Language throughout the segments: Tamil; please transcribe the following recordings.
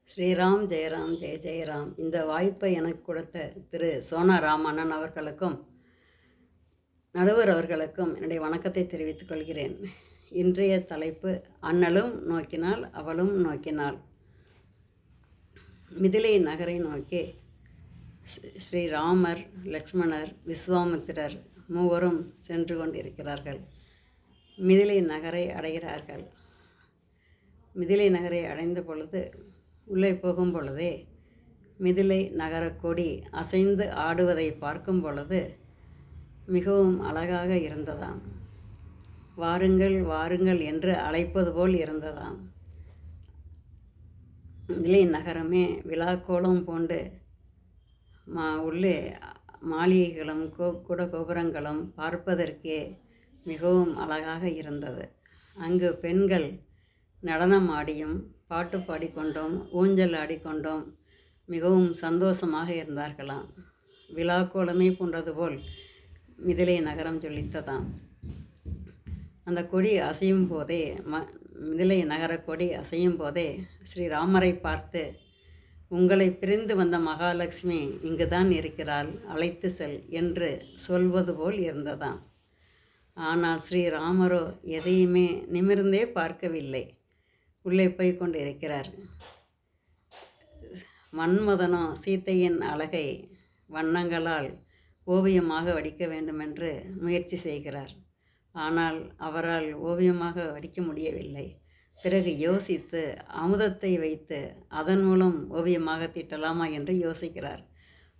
ஸ்ரீராம் ஜெயராம் ஜெய ஜெயராம். இந்த வாய்ப்பை எனக்கு கொடுத்த திரு சோனா ராமண்ணன் அவர்களுக்கும் நடுவர் அவர்களுக்கும் என்னுடைய வணக்கத்தை தெரிவித்துக் கொள்கிறேன். இன்றைய தலைப்பு அண்ணலும் நோக்கினாள் அவளும் நோக்கினாள். மிதிலை நகரை நோக்கி ஸ்ரீராமர், லக்ஷ்மணர், விஸ்வாமித்திரர் மூவரும் சென்று கொண்டிருக்கிறார்கள். மிதிலை நகரை அடைகிறார்கள். மிதிலை நகரை அடைந்த பொழுது உள்ளே போகும் பொழுதே மிதிலை நகரக் கொடி அசைந்து ஆடுவதை பார்க்கும் பொழுது மிகவும் அழகாக இருந்ததாம். வாருங்கள் வாருங்கள் என்று அழைப்பது போல் இருந்ததாம். மிதிலை நகரமே விழாக்கோலம் பூண்டு உள்ளே மாளிகைகளும் கூட கோபுரங்களும் பார்ப்பதற்கே மிகவும் அழகாக இருந்தது. அங்கு பெண்கள் நடனம் ஆடியும் பாட்டு பாடிக்கொண்டோம் ஊஞ்சல் ஆடிக்கொண்டோம் மிகவும் சந்தோஷமாக இருந்தார்களாம். விழாக்கோலமே போன்றது போல் மிதிலை நகரம் ஜொலித்ததாம். அந்த கொடி அசையும் போதே மிதிலை நகர கொடி அசையும் போதே ஸ்ரீராமரை பார்த்து, உங்களை பிரிந்து வந்த மகாலட்சுமி இங்குதான் இருக்கிறாள், அழைத்து செல் என்று சொல்வது போல் இருந்ததாம். ஆனால் ஸ்ரீராமரோ எதையுமே நிமிர்ந்தே பார்க்கவில்லை. உள்ளே போய் கொண்டு இருக்கிறார். மன்மதனோ சீத்தையின் அழகை வண்ணங்களால் ஓவியமாக வடிக்க வேண்டுமென்று முயற்சி செய்கிறார். ஆனால் அவரால் ஓவியமாக வடிக்க முடியவில்லை. பிறகு யோசித்து அமுதத்தை வைத்து அதன் மூலம் ஓவியமாக தீட்டலாமா என்று யோசிக்கிறார்.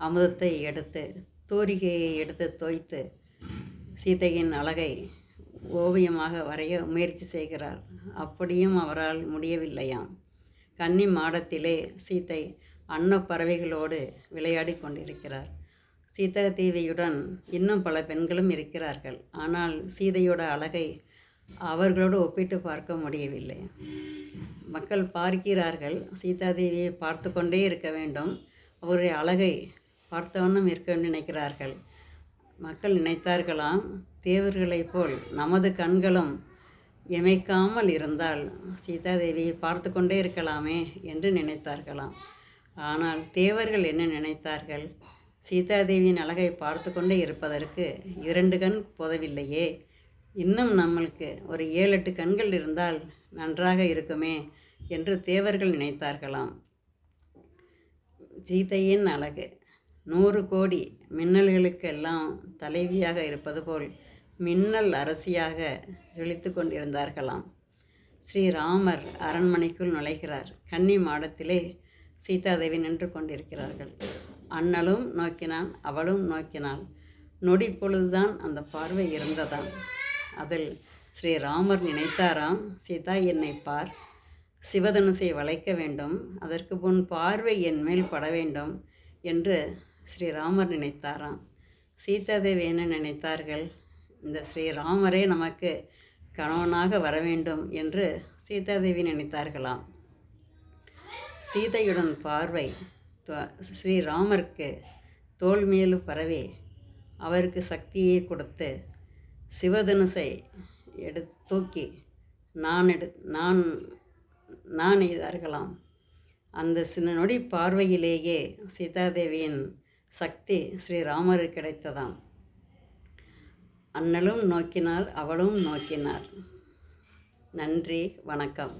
அமுதத்தை எடுத்து தூரிகையை எடுத்து தோய்த்து சீதையின் அழகை ஓவியமாக வரைய முயற்சி செய்கிறார். அப்படியும் அவரால் முடியவில்லையாம். கன்னி மாடத்திலே சீதை அன்னப்பறவைகளோடு விளையாடி கொண்டிருக்கிறார். சீதா தேவியுடன் இன்னும் பல பெண்களும் இருக்கிறார்கள். ஆனால் சீதையோட அழகை அவர்களோடு ஒப்பிட்டு பார்க்க முடியவில்லை. மக்கள் பார்க்கிறார்கள். சீதாதேவியை பார்த்து கொண்டே இருக்க வேண்டும், அவருடைய அழகை பார்த்தவண்ணம் இருக்க வேண்டும் நினைக்கிறார்கள். மக்கள் நினைத்தார்களாம், தேவர்களைப் போல் நமது கண்களும் இமைக்காமல் இருந்தால் சீதாதேவியை பார்த்து கொண்டே இருக்கலாமே என்று நினைத்தார்களாம். ஆனால் தேவர்கள் என்ன நினைத்தார்கள்? சீதாதேவியின் அழகை பார்த்து கொண்டே இருப்பதற்கு 2 கண் போதவில்லையே, இன்னும் நம்மளுக்கு ஒரு 7-8 கண்கள் இருந்தால் நன்றாக இருக்குமே என்று தேவர்கள் நினைத்தார்களாம். சீதையின் அழகு 100 கோடி மின்னல்களுக்கெல்லாம் தலைவியாக இருப்பது போல் மின்னல் அரசியாக ஜொலித்து கொண்டிருந்தார்களாம். ஸ்ரீராமர் அரண்மனைக்குள் நுழைகிறார். கன்னி மாடத்திலே சீதாதேவி நின்று கொண்டிருக்கிறார்கள். அண்ணலும் நோக்கினான் அவளும் நோக்கினாள். நொடி பொழுதுதான் அந்த பார்வை இருந்ததாம். அதில் ஸ்ரீராமர் நினைத்தாராம், சீதா என்னை பார், சிவதனுசை வளைக்க வேண்டும், அதற்கு முன் பார்வை என் மேல் பட வேண்டும் என்று ஸ்ரீராமர் நினைத்தாராம். சீதாதேவி என்ன நினைத்தார்கள்? இந்த ஸ்ரீராமரே நமக்கு கணவனாக வர வேண்டும் என்று சீதாதேவி நினைத்தார்களாம். சீதையுடன் பார்வை ஸ்ரீராமருக்கு தோள் மேலு பரவி அவருக்கு சக்தியை கொடுத்து சிவதனுசை தூக்கி நான் எய்தார்களாம். அந்த சின்ன நொடி பார்வையிலேயே சீதாதேவியின் சக்தி ஸ்ரீராமருக்கு கிடைத்ததாம். அண்ணலும் நோக்கினார் அவளும் நோக்கினார். நன்றி, வணக்கம்.